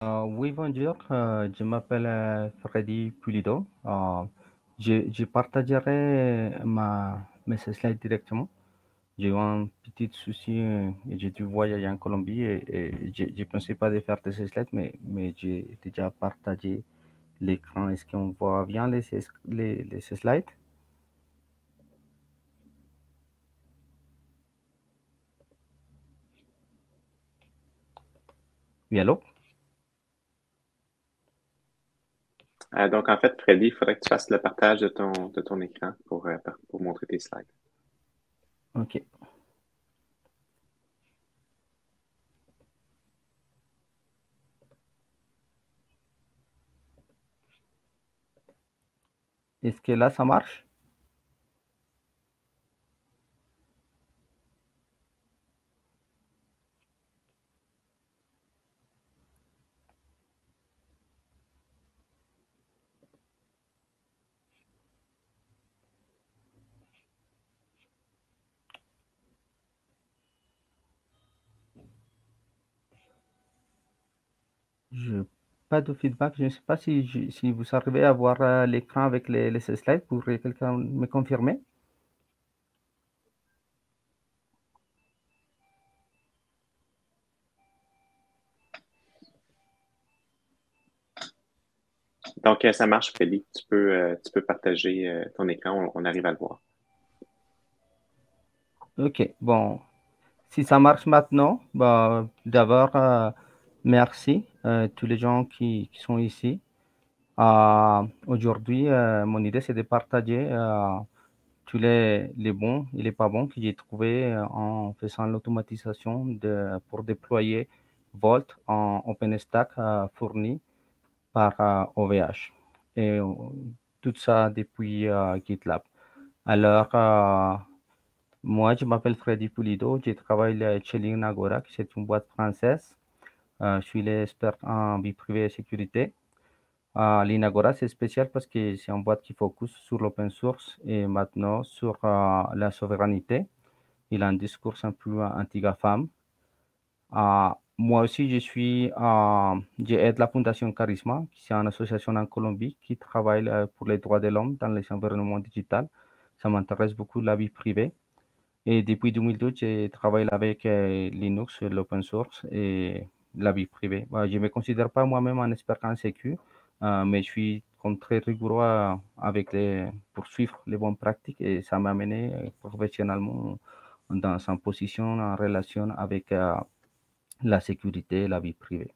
Oui, bonjour, je m'appelle Freddy Pulido. Je partagerai mes slides directement. J'ai eu un petit souci et j'ai dû voyager en Colombie et je ne pensais pas de faire des slides, mais j'ai déjà partagé l'écran. Est-ce qu'on voit bien les slides? Oui, allô? Donc, en fait, Freddy, il faudrait que tu fasses le partage de ton écran pour montrer tes slides. Ok. Est-ce que là, ça marche? Je pas de feedback. Je ne sais pas si vous arrivez à voir l'écran avec les slides. Pourrait quelqu'un me confirmer? Donc, ça marche, Freddy. Tu peux partager ton écran, on arrive à le voir. Ok, bon, si ça marche maintenant, bah, d'abord, merci tous les gens qui sont ici. Aujourd'hui, mon idée, c'est de partager tous les bons et les pas bons que j'ai trouvés en faisant l'automatisation pour déployer Volt en OpenStack fourni par OVH. Et tout ça depuis GitLab. Alors, moi, je m'appelle Freddy Pulido. Je travaille chez Linagora, qui c'est une boîte française. Je suis l'expert en vie privée et sécurité. Linagora, c'est spécial parce que c'est une boîte qui focus sur l'open source et maintenant sur la souveraineté. Il a un discours un peu anti-GAFAM. Moi aussi, j'aide la Fondation Charisma, qui est une association en Colombie qui travaille pour les droits de l'homme dans les environnements digitaux. Ça m'intéresse beaucoup la vie privée. Et depuis 2012, je travaille avec Linux, l'open source et la vie privée. Je ne me considère pas moi-même un expert en sécu, mais je suis comme très rigoureux pour suivre les bonnes pratiques et ça m'a amené professionnellement dans une position en relation avec la sécurité et la vie privée.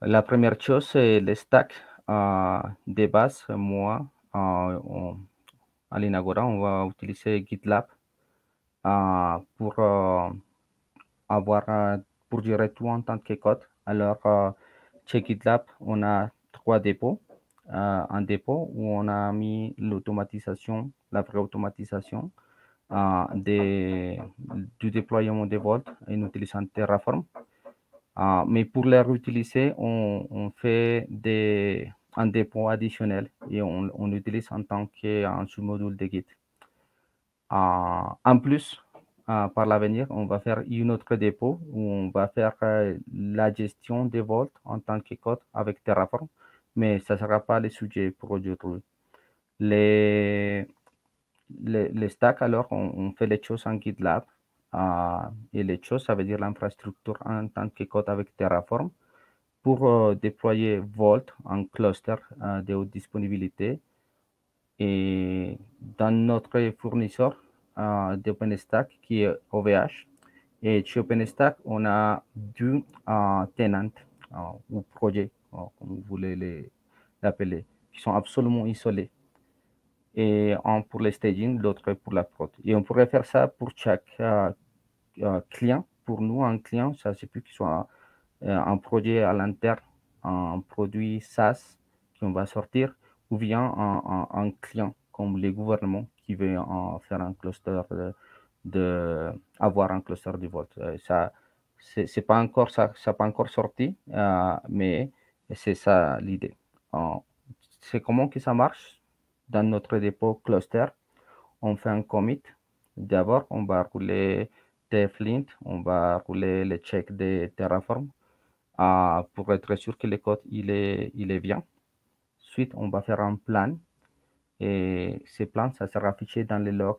La première chose, c'est le stack de base. Moi, à l'Inagora, on va utiliser GitLab pour avoir, pour gérer tout en tant que code. Alors, chez GitLab, on a trois dépôts. Un dépôt où on a mis l'automatisation, la vraie automatisation du déploiement de Vault en utilisant Terraform. Mais pour les réutiliser, on fait un dépôt additionnel et on l'utilise en tant qu'un sous-module de Git. En plus, par l'avenir, on va faire une autre dépôt où on va faire la gestion des volts en tant que code avec Terraform, mais ça ne sera pas le sujet pour aujourd'hui. Les, les stacks, alors, on fait les choses en GitLab. Et les choses, ça veut dire l'infrastructure en tant que code avec Terraform pour déployer Volt en cluster de haute disponibilité. Et dans notre fournisseur d'OpenStack qui est OVH, et chez OpenStack, on a deux tenants ou projets, comme vous voulez l'appeler, qui sont absolument isolés. Et un pour le staging, l'autre pour la prod. Et on pourrait faire ça pour chaque client. Pour nous, un client, ça c'est plus qu'il soit un projet à l'interne, un produit SaaS qu'on va sortir, ou bien un client comme les gouvernements qui veulent faire un cluster avoir un cluster de vote. Ça, c'est pas encore ça pas encore sorti, mais c'est ça l'idée. Euh, c'est comment que ça marche dans notre dépôt cluster. On fait un commit. D'abord, on va rouler TFLint, on va rouler le check de Terraform pour être sûr que le code il est bien. Ensuite, on va faire un plan et ce plan, ça sera affiché dans le log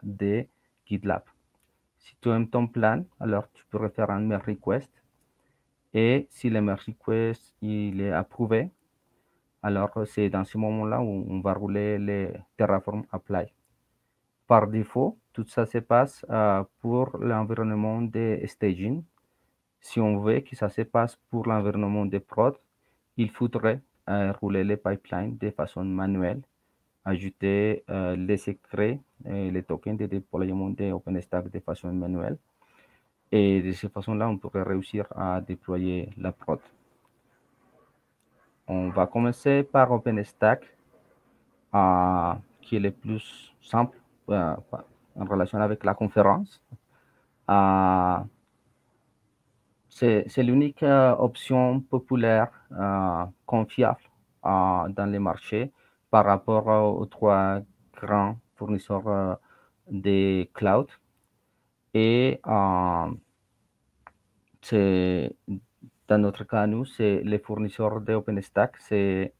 de GitLab. Si tu aimes ton plan, alors tu peux faire un merge request et si le merge request il est approuvé, alors c'est dans ce moment-là où on va rouler le Terraform Apply. Par défaut, tout ça se passe pour l'environnement de staging. Si on veut que ça se passe pour l'environnement de prod, il faudrait rouler les pipelines de façon manuelle, ajouter les secrets et les tokens de déploiement de OpenStack de façon manuelle. Et de cette façon-là, on pourrait réussir à déployer la prod. On va commencer par OpenStack, qui est le plus simple en relation avec la conférence. C'est l'unique option populaire, confiable dans les marchés par rapport aux trois grands fournisseurs de cloud. Et dans notre cas, nous, c'est les fournisseurs de OpenStack, c'est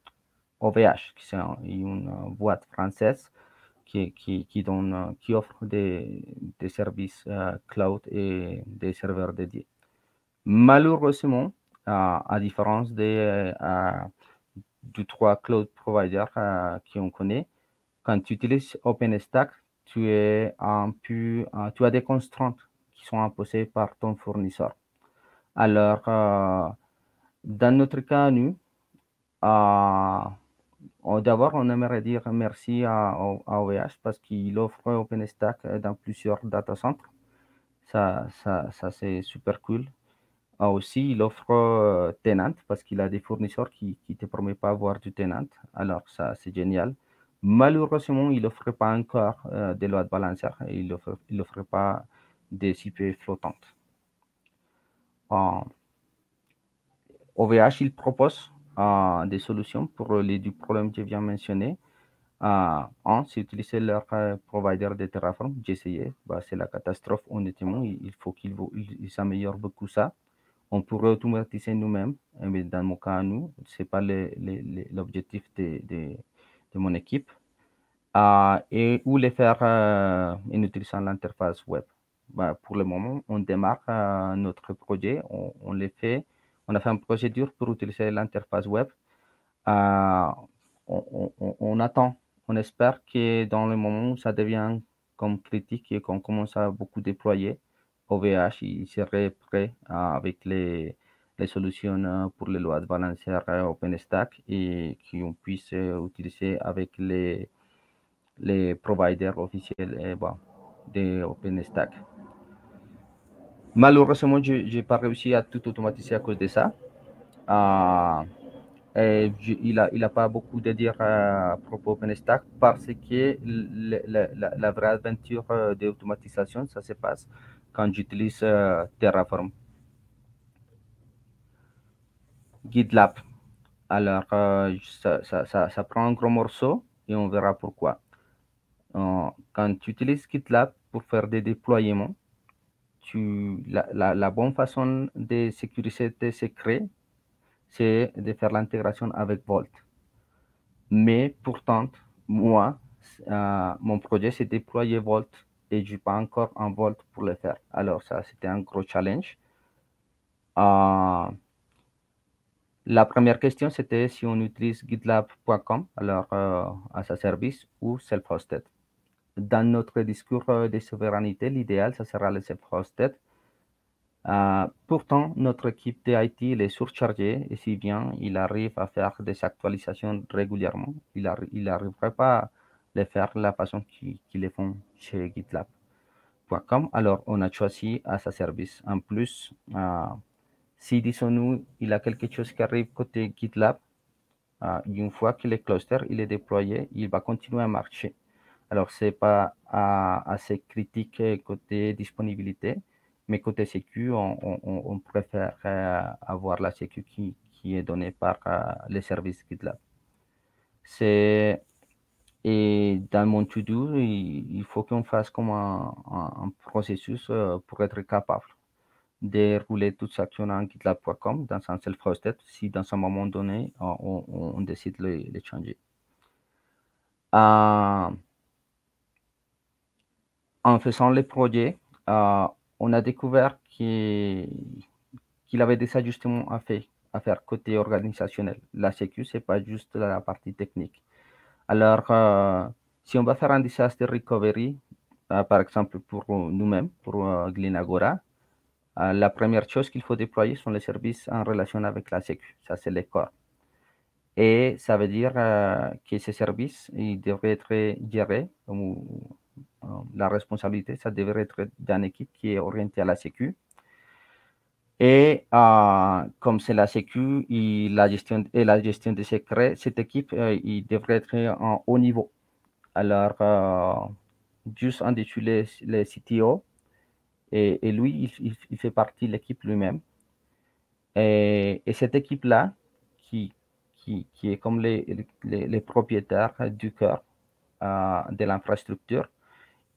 OVH, qui est une boîte française qui offre des services cloud et des serveurs dédiés. Malheureusement, à différence du trois cloud providers qu'on connaît, quand tu utilises OpenStack, tu as des contraintes qui sont imposées par ton fournisseur. Alors, dans notre cas, nous, d'abord, on aimerait dire merci à OVH parce qu'il offre OpenStack dans plusieurs data centers. Ça c'est super cool. Aussi, il offre Tenant parce qu'il a des fournisseurs qui ne te promettent pas avoir du Tenant. Alors, ça, c'est génial. Malheureusement, il n'offre pas encore des load balancers et il n'offre pas des CPU flottantes. OVH, il propose des solutions pour les deux problèmes que je viens de mentionner. C'est utiliser leur provider de Terraform. J'ai essayé, c'est la catastrophe, honnêtement. Il faut qu'ils améliorent beaucoup ça. On pourrait automatiser nous-mêmes, mais dans mon cas, nous, ce n'est pas l'objectif de mon équipe, ou les faire en utilisant l'interface web. Pour le moment, on démarre notre projet, on a fait une procédure pour utiliser l'interface web. On attend, on espère que dans le moment où ça devient comme critique et qu'on commence à beaucoup déployer, OVH il serait prêt avec les solutions pour les lois de balancer OpenStack et qu'on puisse utiliser avec les providers officiels de OpenStack. Malheureusement, je n'ai pas réussi à tout automatiser à cause de ça. Il a pas beaucoup de dire à propos OpenStack parce que la vraie aventure d'automatisation, ça se passe quand j'utilise Terraform. GitLab. Alors, ça prend un gros morceau et on verra pourquoi. Quand tu utilises GitLab pour faire des déploiements, la bonne façon de sécuriser tes secrets, c'est de faire l'intégration avec Vault. Mais pourtant, moi, mon projet, c'est déployer Vault et je n'ai pas encore un Vault pour le faire. Alors, ça, c'était un gros challenge. La première question, c'était si on utilise gitlab.com, alors à sa service, ou self-hosted. Dans notre discours de souveraineté, l'idéal, ça sera le self-hosted. Pourtant, notre équipe de IT est surchargée et si bien il arrive à faire des actualisations régulièrement, il n'arriverait pas à les faire de la façon qu'ils les font chez GitLab.com. Alors, on a choisi à sa service. En plus, si, disons-nous, il y a quelque chose qui arrive côté GitLab, une fois que le cluster il est déployé, il va continuer à marcher. Alors, ce n'est pas assez critique côté disponibilité, mais côté sécu, on préfère avoir la sécu qui est donnée par les services GitLab. Et dans mon to-do, il faut qu'on fasse comme un processus pour être capable dérouler toute cette action en GitLab.com dans un self-hosted si dans un moment donné, on décide de le changer. En faisant les projets, on a découvert qu'il avait des ajustements à faire côté organisationnel. La sécu, c'est pas juste la partie technique. Alors, si on va faire un disaster recovery, par exemple pour nous-mêmes, pour Glenagora, la première chose qu'il faut déployer sont les services en relation avec la sécu. Ça, c'est les corps. Et ça veut dire que ces services, ils devraient être gérés, la responsabilité, ça devrait être d'une équipe qui est orientée à la sécu. Et comme c'est la sécu et la gestion des secrets, cette équipe, il devrait être en haut niveau. Alors, juste en dessus les CTO, et lui, il fait partie de l'équipe lui-même. Et cette équipe-là, qui est comme les propriétaires du cœur de l'infrastructure,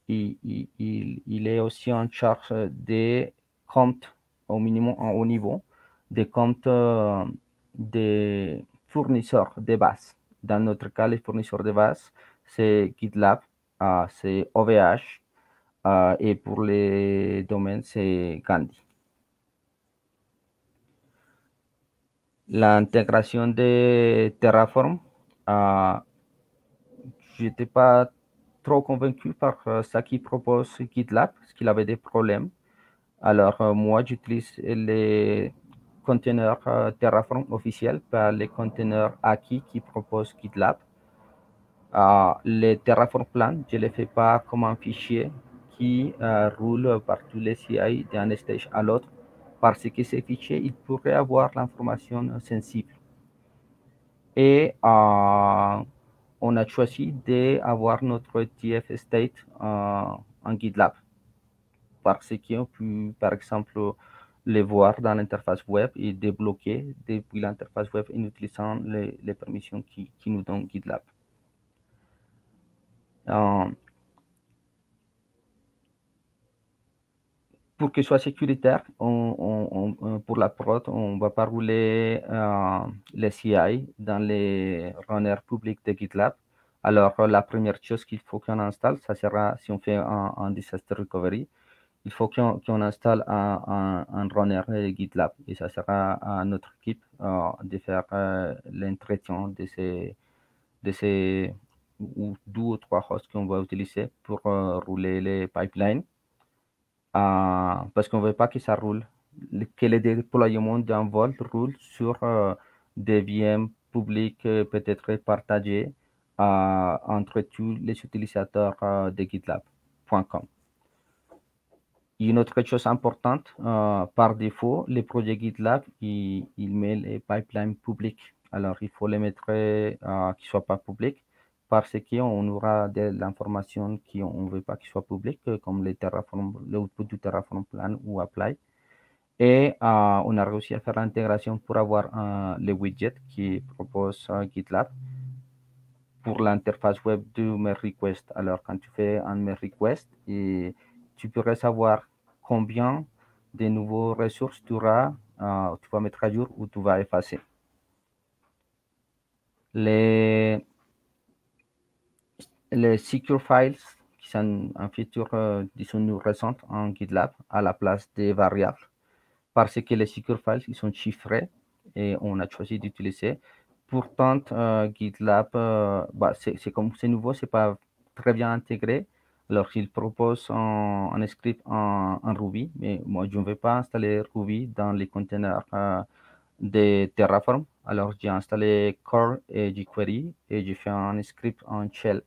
il est aussi en charge des comptes, au minimum en haut niveau, des comptes des fournisseurs de base. Dans notre cas, les fournisseurs de base, c'est GitLab, c'est OVH, et pour les domaines, c'est Gandhi. L'intégration de Terraform, je n'étais pas trop convaincu par ce qu'il propose GitLab, parce qu'il avait des problèmes. Alors, moi, j'utilise les conteneurs Terraform officiels, pas les conteneurs acquis qui propose GitLab. Les Terraform plans, je ne les fais pas comme un fichier qui roule par tous les CI d'un stage à l'autre, parce que ces fichiers, ils pourraient avoir l'information sensible. Et on a choisi d'avoir notre TF state en GitLab, parce qu'on peut, par exemple, les voir dans l'interface web et débloquer depuis l'interface web en utilisant les permissions qui nous donne GitLab. Pour qu'il soit sécuritaire, pour la prod, on ne va pas rouler les CI dans les runners publics de GitLab. Alors, la première chose qu'il faut qu'on installe, ça sera, si on fait un disaster recovery, il faut qu'on installe un runner de GitLab. Et ça sera à notre équipe de faire l'entretien de ces deux ou trois hosts qu'on va utiliser pour rouler les pipelines. Parce qu'on ne veut pas que ça roule, que le déploiement d'un Vault roule sur des VM publics peut-être partagés entre tous les utilisateurs de GitLab.com. Une autre chose importante, par défaut, les projets GitLab, ils mettent les pipelines publics. Alors, il faut les mettre qu'ils ne soient pas publics, parce qu'on aura de l'information qu'on ne veut pas qu'il soit public, comme l'output du Terraform Plan ou Apply. Et on a réussi à faire l'intégration pour avoir les widgets qui propose GitLab pour l'interface web du merge request. Alors, quand tu fais un merge request, tu pourrais savoir combien de nouveaux ressources tu auras, tu vas mettre à jour ou tu vas effacer. Les secure files, qui sont un feature, disons-nous, récente en GitLab, à la place des variables, parce que les secure files, ils sont chiffrés et on a choisi d'utiliser. Pourtant, GitLab, c'est nouveau, c'est pas très bien intégré. Alors, il propose un script en Ruby, mais moi, je ne vais pas installer Ruby dans les containers de Terraform. Alors, j'ai installé Core et jQuery et j'ai fait un script en Shell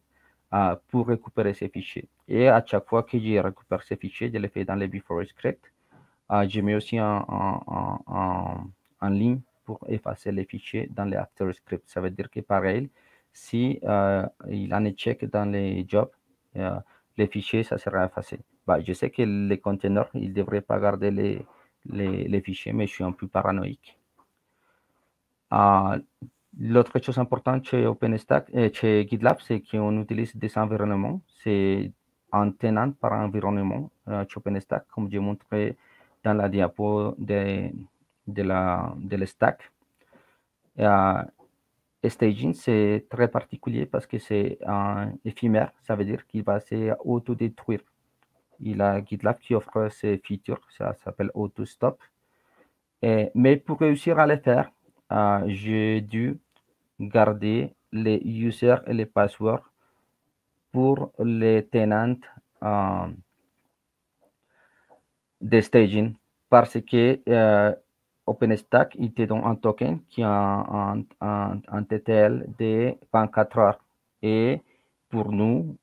pour récupérer ces fichiers. Et à chaque fois que je récupère ces fichiers, je les fais dans les before script. Je mets aussi en ligne pour effacer les fichiers dans les after script. Ça veut dire que pareil, si il en est check dans les jobs, les fichiers, ça sera effacé. Je sais que les containers, ils ne devraient pas garder les fichiers, mais je suis un peu paranoïque. L'autre chose importante chez OpenStack, chez GitLab, c'est qu'on utilise des environnements. C'est un tenant par environnement chez OpenStack, comme j'ai montré dans la diapo de la stack. Staging, c'est très particulier parce que c'est un éphémère, ça veut dire qu'il va s'autodétruire. Il a GitLab qui offre ces features, ça s'appelle AutoStop. Mais pour réussir à le faire, j'ai dû garder les users et les passwords pour les tenants de staging parce que OpenStack, il te donne un token qui a un TTL de 24 heures. Et pour nous,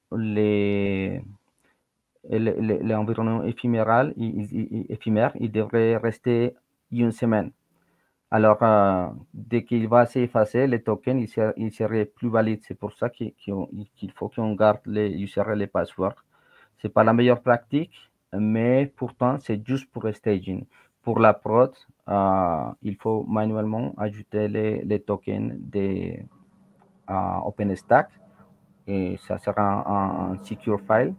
l'environnement éphémère, il devrait rester une semaine. Alors, dès qu'il va s'effacer, le token, il serait plus valide. C'est pour ça qu'il faut qu'on garde les users et les passwords. C'est pas la meilleure pratique, mais pourtant, c'est juste pour le staging. Pour la prod, il faut manuellement ajouter les tokens de OpenStack et ça sera un secure file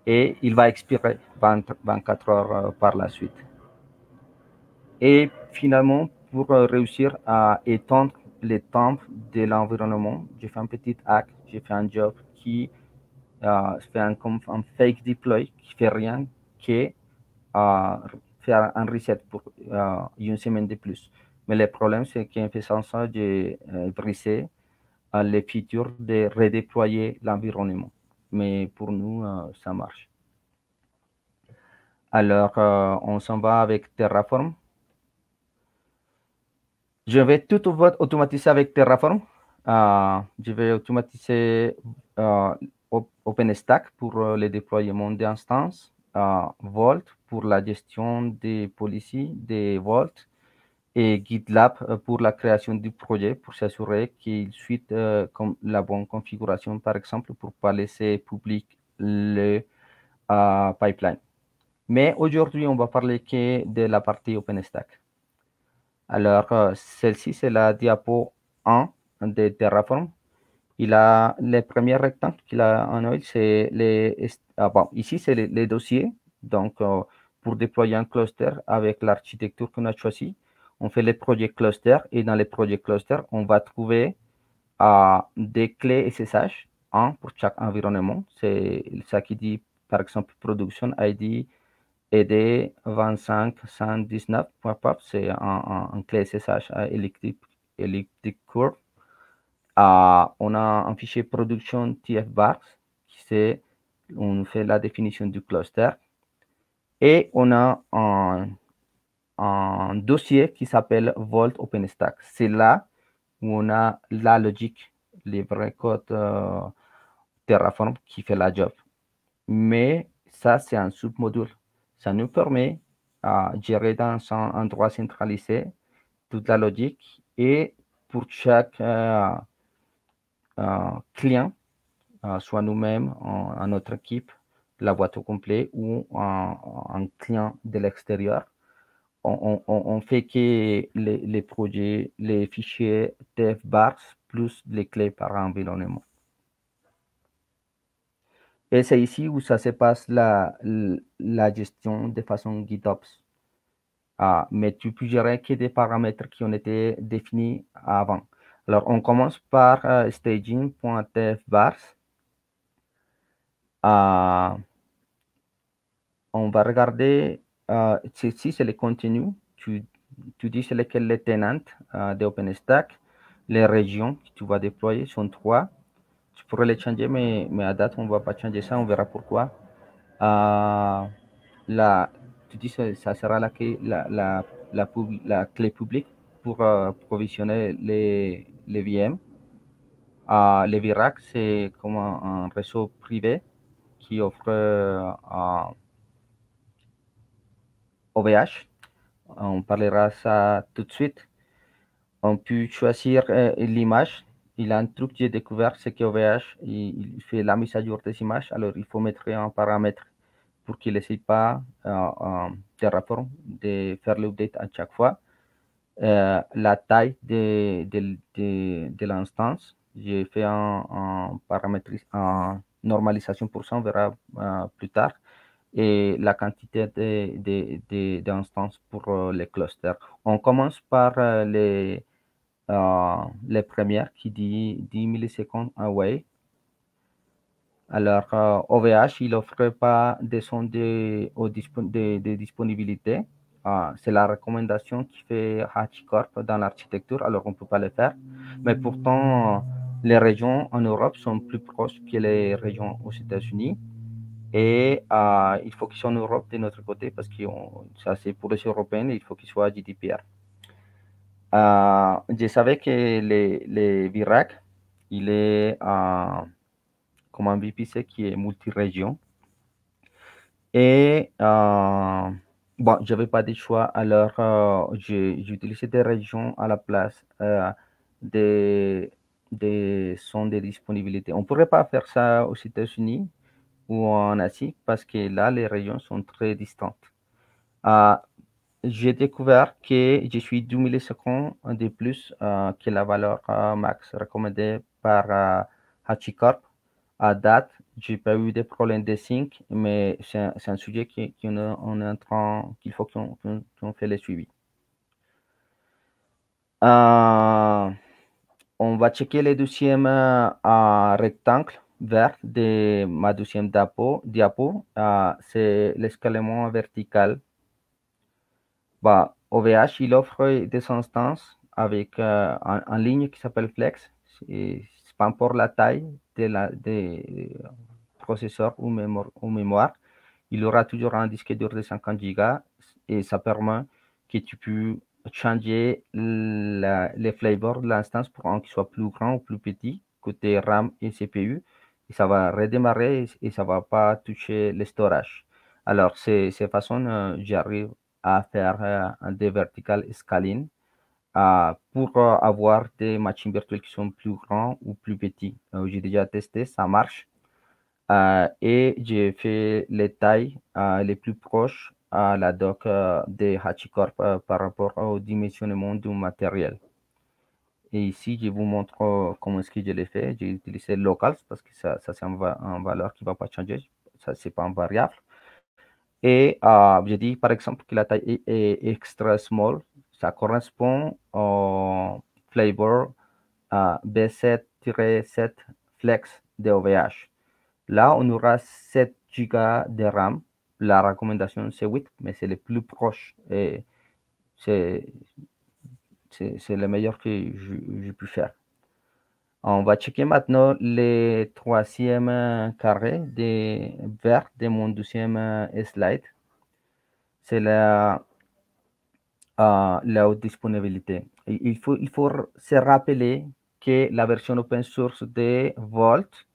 et il va expirer 24 heures par la suite. Et finalement, pour réussir à étendre les temps de l'environnement, j'ai fait un petit hack, j'ai fait un job qui fait un fake deploy qui fait rien que faire un reset pour une semaine de plus. Mais le problème, c'est qu'en faisant ça, j'ai brisé les features de redéployer l'environnement. Mais pour nous, ça marche. Alors, on s'en va avec Terraform. Je vais tout automatiser avec Terraform. Je vais automatiser OpenStack pour le déploiement d'instances, Vault pour la gestion des policies de Vault et GitLab pour la création du projet pour s'assurer qu'il suit comme la bonne configuration, par exemple, pour ne pas laisser public le pipeline. Mais aujourd'hui, on va parler que de la partie OpenStack. Alors, celle-ci, c'est la diapo 1 de Terraform. Il a les premiers rectangles qu'il a en oil, c'est ici, c'est les dossiers. Donc, pour déployer un cluster avec l'architecture qu'on a choisie, on fait les projets cluster et dans les projets cluster, on va trouver des clés SSH, un pour chaque environnement. C'est ça qui dit, par exemple, Production ID ED 25.119.pub, c'est un clé SSH elliptic curve. On a un fichier production tfvars, on fait la définition du cluster. Et on a un dossier qui s'appelle Vault OpenStack. C'est là où on a la logique, les vrais codes Terraform qui fait la job. Mais ça, c'est un submodule. Ça nous permet de gérer dans un endroit centralisé toute la logique et pour chaque client, soit nous-mêmes, à notre équipe, la boîte au complet ou un client de l'extérieur, on fait que les projets, les fichiers devbars plus les clés par environnement. Et c'est ici où ça se passe la gestion de façon GitOps. Mais tu peux gérer que des paramètres qui ont été définis avant. Alors, on commence par staging.tfvars. On va regarder, ici c'est le contenu. Tu dis c'est lesquels les tenants de OpenStack. Les régions que tu vas déployer sont 3. Tu pourrais les changer, mais à date, on ne va pas changer ça. On verra pourquoi. Tu dis que ça sera la clé publique pour provisionner les VM. Les VRAC, c'est comme un réseau privé qui offre OVH. On parlera ça tout de suite. On peut choisir l'image. Il y a un truc que j'ai découvert, c'est qu'OVH, il fait la mise à jour des images. Alors, il faut mettre un paramètre pour qu'il n'essaie pas Terraform de faire l'update à chaque fois. La taille de l'instance, j'ai fait un paramètre, en normalisation pour ça, on verra plus tard. et la quantité d'instances pour les clusters. On commence par les premières qui dit 10 millisecondes away. Alors, OVH, il n'offre pas de son de disponibilité. C'est la recommandation qui fait HashiCorp dans l'architecture, alors on ne peut pas le faire. Mais pourtant, les régions en Europe sont plus proches que les régions aux États-Unis. Et il faut qu'ils soient en Europe de notre côté, parce que ça c'est pour les Européens, il faut qu'ils soient GDPR. Je savais que les VRAC, il est comme un VPC qui est multi-région. Et bon, je n'avais pas de choix, alors j'ai utilisé des régions à la place des zones de disponibilité. On ne pourrait pas faire ça aux États-Unis ou en Asie parce que là, les régions sont très distantes. J'ai découvert que je suis 2 millisecondes de plus que la valeur max recommandée par HashiCorp. À date, je n'ai pas eu de problème de sync, mais c'est un sujet qu'il faut qu'on fait le suivi. On va checker le deuxième rectangle vert de ma deuxième diapo. C'est l'escalement vertical. Bah, OVH, il offre des instances avec en ligne qui s'appelle Flex. C'est pas pour la taille des processeurs ou mémoire. Il y aura toujours un disque dur de 50 Go et ça permet que tu peux changer les flavors de l'instance pour un qui soit plus grand ou plus petit, côté RAM et CPU. Et ça va redémarrer et ça ne va pas toucher le storage. Alors, c'est façon, j'arrive à faire des vertical scaling pour avoir des machines virtuelles qui sont plus grands ou plus petits. J'ai déjà testé, ça marche. Et j'ai fait les tailles les plus proches à la doc de HashiCorp par rapport au dimensionnement du matériel. Et ici, je vous montre comment est-ce que je l'ai fait. J'ai utilisé locals parce que ça c'est une valeur qui ne va pas changer. Ça, c'est pas une variable. Et je dis par exemple que la taille est extra small. Ça correspond au flavor B7-7 Flex de OVH. Là, on aura 7 Go de RAM. La recommandation, c'est 8, mais c'est le plus proche. Et c'est le meilleur que j'ai pu faire. On va checker maintenant le troisième carré vert de mon deuxième slide. C'est la haute disponibilité. Il faut se rappeler que la version open source de Volt,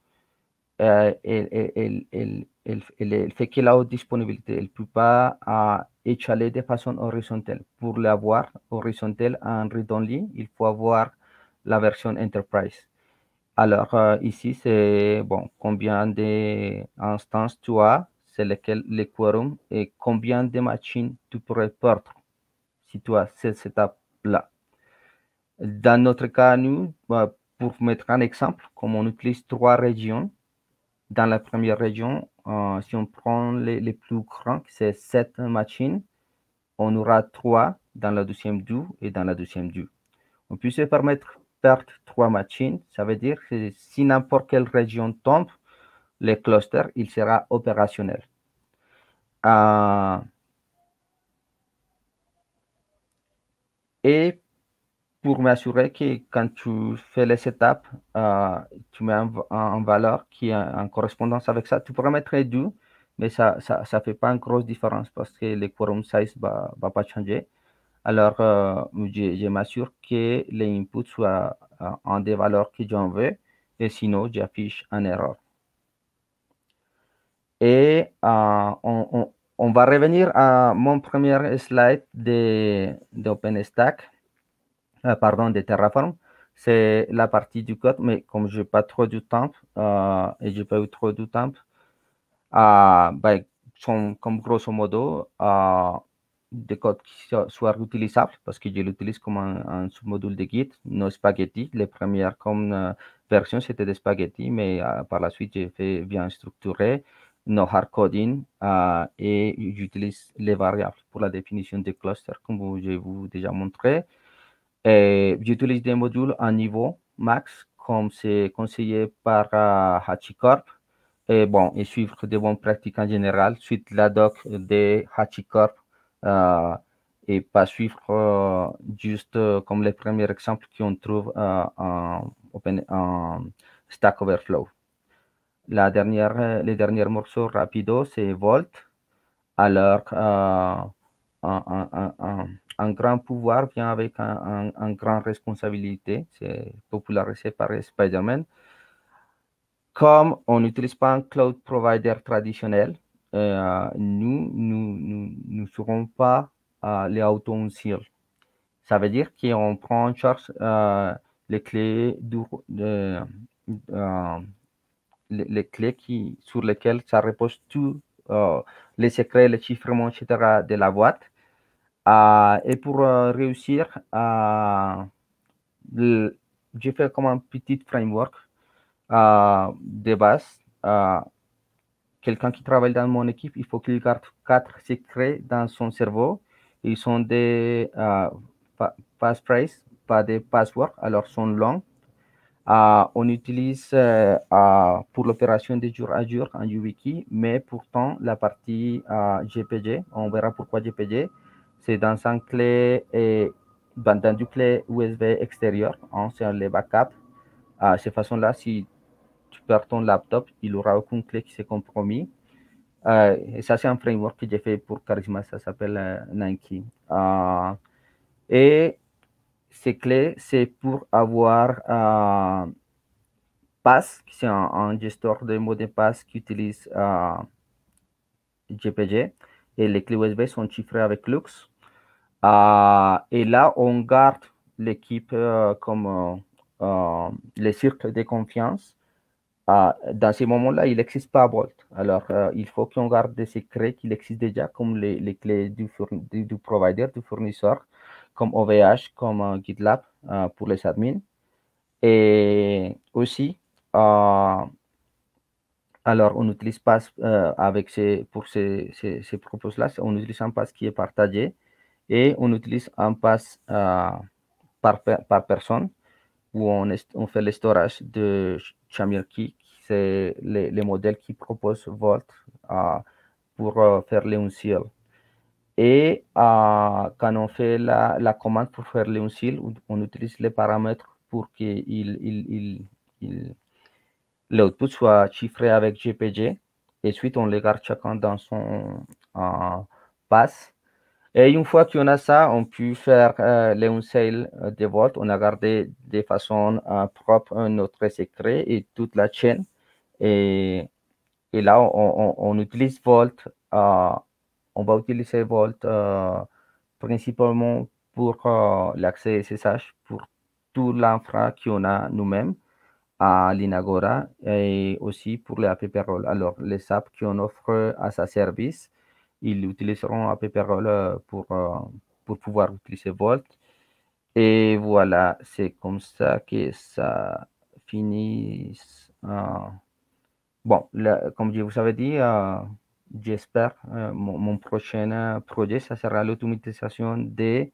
elle fait que la haute disponibilité. Elle ne peut pas échaler de façon horizontale. Pour l'avoir horizontale en read-only, il faut avoir la version Enterprise. Alors, ici, c'est bon, combien d'instances tu as, c'est lequel le quorum et combien de machines tu pourrais perdre si tu as cette setup-là. Dans notre cas, nous, pour mettre un exemple, comme on utilise 3 régions, dans la première région, si on prend les plus grands, c'est 7 machines, on aura 3 dans la deuxième 2 et dans la deuxième 2. On peut se permettre de perdre 3 machines, ça veut dire que si n'importe quelle région tombe, le cluster, il sera opérationnel. Et pour m'assurer que quand tu fais les setups, tu mets en valeur qui est en correspondance avec ça. Tu pourrais mettre 2, mais ça ne fait pas une grosse différence parce que le quorum size ne va pas changer. Alors, je m'assure que les inputs soient en des valeurs que j'en veux et sinon, j'affiche une erreur. Et on va revenir à mon premier slide d'OpenStack. Pardon, de Terraform, c'est la partie du code, mais comme je n'ai pas trop de temps et je n'ai pas eu trop de temps, sont comme grosso modo des codes qui soient réutilisables parce que je l'utilise comme un sous-module de Git, no spaghetti. Les premières comme versions, c'était des spaghetti, mais par la suite, j'ai fait bien structuré no hard coding et j'utilise les variables pour la définition des clusters, comme je vous déjà montré. Et j'utilise des modules à niveau max, comme c'est conseillé par HashiCorp. Et bon, et suivre des bonnes pratiques en général, suite la doc de HashiCorp euh, et pas suivre juste comme les premiers exemples qu'on trouve en Stack Overflow. Les derniers morceaux rapidos, c'est Volt. Alors, un grand pouvoir vient avec un grand responsabilité. C'est popularisé par Spider-Man. Comme on n'utilise pas un cloud provider traditionnel, nous ne serons pas les auto-install. Ça veut dire qu'on prend en charge les clés, euh, les clés sur lesquelles ça repose tout, les secrets, les chiffrements, etc. de la boîte. Et pour réussir, j'ai fait comme un petit framework de base. Quelqu'un qui travaille dans mon équipe, il faut qu'il garde 4 secrets dans son cerveau. Ils sont des passphrases, pas des passwords, alors sont longs. On utilise pour l'opération de jour à jour un YubiKey, mais pourtant la partie GPG, on verra pourquoi GPG, c'est dans un clé dans du clé USB extérieur, hein, c'est les backups. De cette façon-là, si tu perds ton laptop, il n'y aura aucune clé qui s'est compromis. Et ça, c'est un framework que j'ai fait pour Charisma, ça s'appelle Nike. Et ces clés, c'est pour avoir passe, c'est un gesteur de mots de passe qui utilise GPG et les clés USB sont chiffrées avec Lux. Et là, on garde l'équipe comme les cercles de confiance. Dans ces moments-là, il n'existe pas Volt. Alors, il faut qu'on garde des secrets qui existent déjà, comme les clés du provider, du fournisseur, comme OVH, comme GitLab pour les admins. Et aussi, alors, on n'utilise pas avec pour ces propos-là, on utilise un pass qui est partagé et on utilise un pass par personne où on fait le storage de ShaMirkey, c'est les modèles qui proposent Volt pour faire les unciels. Et quand on fait la commande pour faire les unciels, on utilise les paramètres pour que l'output soit chiffré avec GPG. Et ensuite, on les garde chacun dans son pass. Et une fois qu'on a ça, on peut faire les unciels de Volt. On a gardé de façon propre notre secret et toute la chaîne. Et là, on utilise Volt. On va utiliser Volt principalement pour l'accès SSH, pour tout l'infra qu'on a nous-mêmes à l'Inagora et aussi pour les app role. Alors, les apps qu'on offre à sa service, ils utiliseront app role pour pouvoir utiliser Volt. Et voilà, c'est comme ça que ça finit. Bon, comme je vous avais dit, j'espère mon prochain projet, ça sera l'automatisation de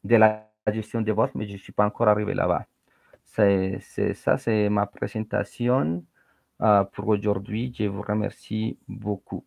la gestion des Volt, mais je ne suis pas encore arrivé là-bas. Ça, c'est ma présentation pour aujourd'hui. Je vous remercie beaucoup.